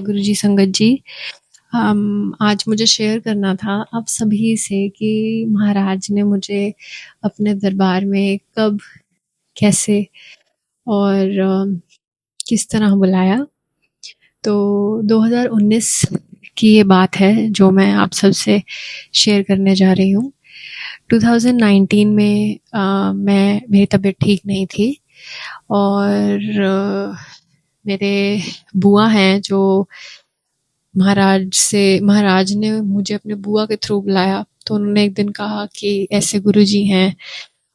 गुरुजी संगत जी, आज मुझे शेयर करना था आप सभी से कि महाराज ने मुझे अपने दरबार में कब, कैसे और किस तरह बुलाया। तो 2019 की ये बात है जो मैं आप सबसे शेयर करने जा रही हूँ। 2019 में मेरी तबीयत ठीक नहीं थी और मेरे बुआ हैं जो महाराज ने मुझे अपने बुआ के थ्रू बुलाया। तो उन्होंने एक दिन कहा कि ऐसे गुरुजी हैं,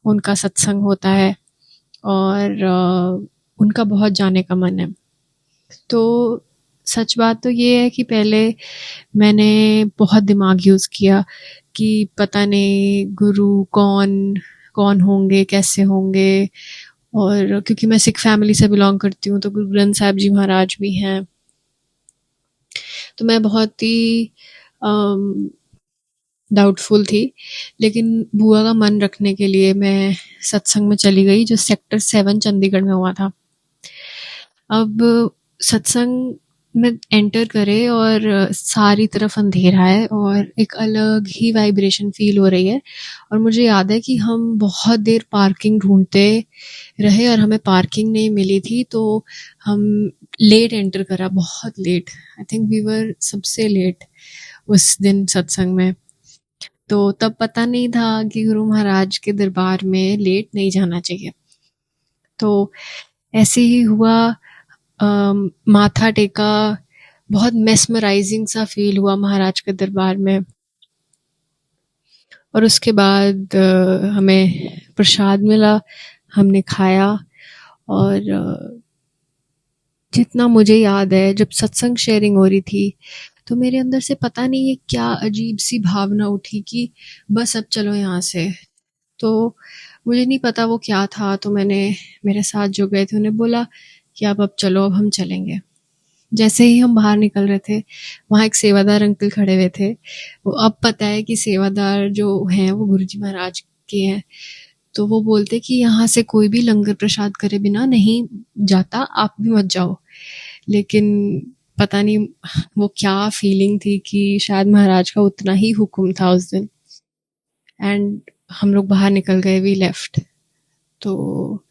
उनका सत्संग होता है और उनका बहुत जाने का मन है। तो सच बात तो ये है कि पहले मैंने बहुत दिमाग यूज़ किया कि पता नहीं गुरु कौन कौन होंगे, कैसे होंगे। और क्योंकि मैं सिख फैमिली से बिलोंग करती हूँ तो गुरु ग्रंथ साहिब जी महाराज भी हैं। तो मैं बहुत ही डाउटफुल थी, लेकिन बुआ का मन रखने के लिए मैं सत्संग में चली गई जो सेक्टर 7 चंडीगढ़ में हुआ था। अब सत्संग में एंटर करे और सारी तरफ अंधेरा है और एक अलग ही वाइब्रेशन फील हो रही है। और मुझे याद है कि हम बहुत देर पार्किंग ढूंढते रहे और हमें पार्किंग नहीं मिली थी, तो हम लेट एंटर करा, बहुत late. I think we were सबसे लेट उस दिन सत्संग में। तो तब पता नहीं था कि गुरु महाराज के दरबार में लेट नहीं जाना चाहिए। तो ऐसे ही हुआ, माथा टेका, बहुत मेस्मराइजिंग सा फील हुआ महाराज के दरबार में। और उसके बाद हमें प्रसाद मिला, हमने खाया। और जितना मुझे याद है जब सत्संग शेयरिंग हो रही थी तो मेरे अंदर से पता नहीं ये क्या अजीब सी भावना उठी कि बस अब चलो यहाँ से। तो मुझे नहीं पता वो क्या था, तो मैंने मेरे साथ जो गए थे उन्हें बोला कि अब चलो, अब हम चलेंगे। जैसे ही हम बाहर निकल रहे थे वहाँ एक सेवादार अंकल खड़े हुए थे। वो अब पता है कि सेवादार जो हैं वो गुरुजी महाराज के हैं। तो वो बोलते कि यहाँ से कोई भी लंगर प्रसाद करे बिना नहीं जाता, आप भी मत जाओ। लेकिन पता नहीं वो क्या फीलिंग थी कि शायद महाराज का उतना ही हुक्म था उस दिन। एंड हम लोग बाहर निकल गए, वी लेफ्ट। तो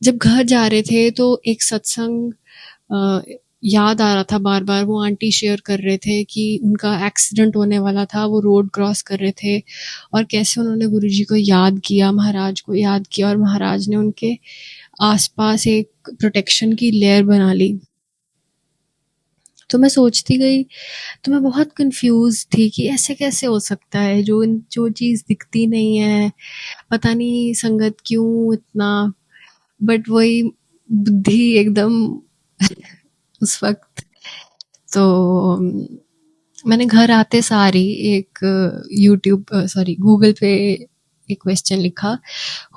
जब घर जा रहे थे तो एक सत्संग याद आ रहा था बार बार। वो आंटी शेयर कर रहे थे कि उनका एक्सीडेंट होने वाला था, वो रोड क्रॉस कर रहे थे और कैसे उन्होंने गुरुजी को याद किया, महाराज को याद किया और महाराज ने उनके आसपास एक प्रोटेक्शन की लेयर बना ली। तो मैं सोचती गई, तो मैं बहुत कंफ्यूज थी कि ऐसे कैसे हो सकता है, जो चीज़ दिखती नहीं है, पता नहीं संगत क्यों इतना। बट वही बुद्धि एकदम उस वक्त। तो मैंने घर आते सारी एक यूट्यूब सॉरी गूगल पे एक क्वेश्चन लिखा,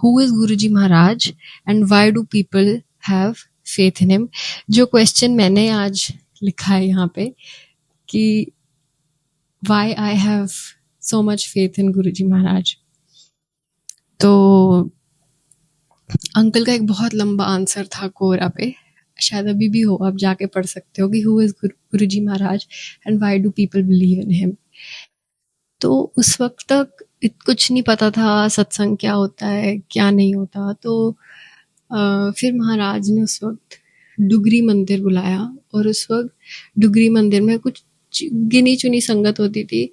who is Guruji Maharaj and why do people have faith in him. जो क्वेश्चन मैंने आज लिखा है यहाँ पे कि why I have so much faith in Guruji Maharaj. तो अंकल का एक बहुत लंबा आंसर था कोरा पे, शायद अभी भी हो, आप जाके पढ़ सकते हो कि who is Guruji Maharaj and why do people believe in him. तो उस वक्त तक कुछ नहीं पता था सत्संग क्या होता है क्या नहीं होता। तो फिर महाराज ने उस वक्त डुगरी मंदिर बुलाया और उस वक्त डुगरी मंदिर में कुछ गिनी चुनी संगत होती थी,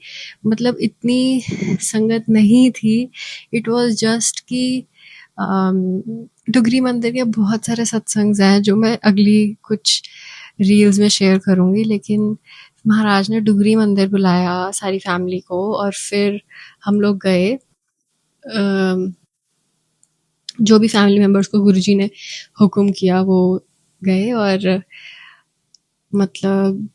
मतलब इतनी संगत नहीं थी। इट वाज जस्ट कि डुगरी मंदिर के बहुत सारे सत्संग हैं जो मैं अगली कुछ रील्स में शेयर करूँगी। लेकिन महाराज ने डुगरी मंदिर बुलाया सारी फैमिली को और फिर हम लोग गए। जो भी फैमिली मेम्बर्स को गुरुजी ने हुक्म किया वो गए। और मतलब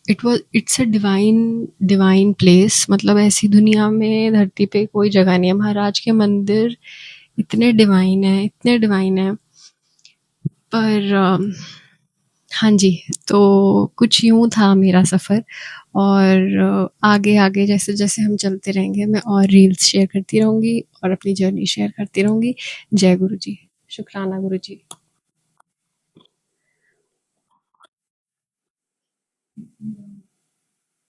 इट्स अ डिवाइन प्लेस। मतलब ऐसी दुनिया में धरती पे कोई जगह नहीं है। महाराज के मंदिर इतने डिवाइन है, इतने डिवाइन है। पर हाँ जी, तो कुछ यूँ था मेरा सफ़र। और आगे आगे जैसे जैसे हम चलते रहेंगे मैं और रील्स शेयर करती रहूँगी और अपनी जर्नी शेयर करती रहूँगी। जय गुरु जी। शुक्राना गुरु जी।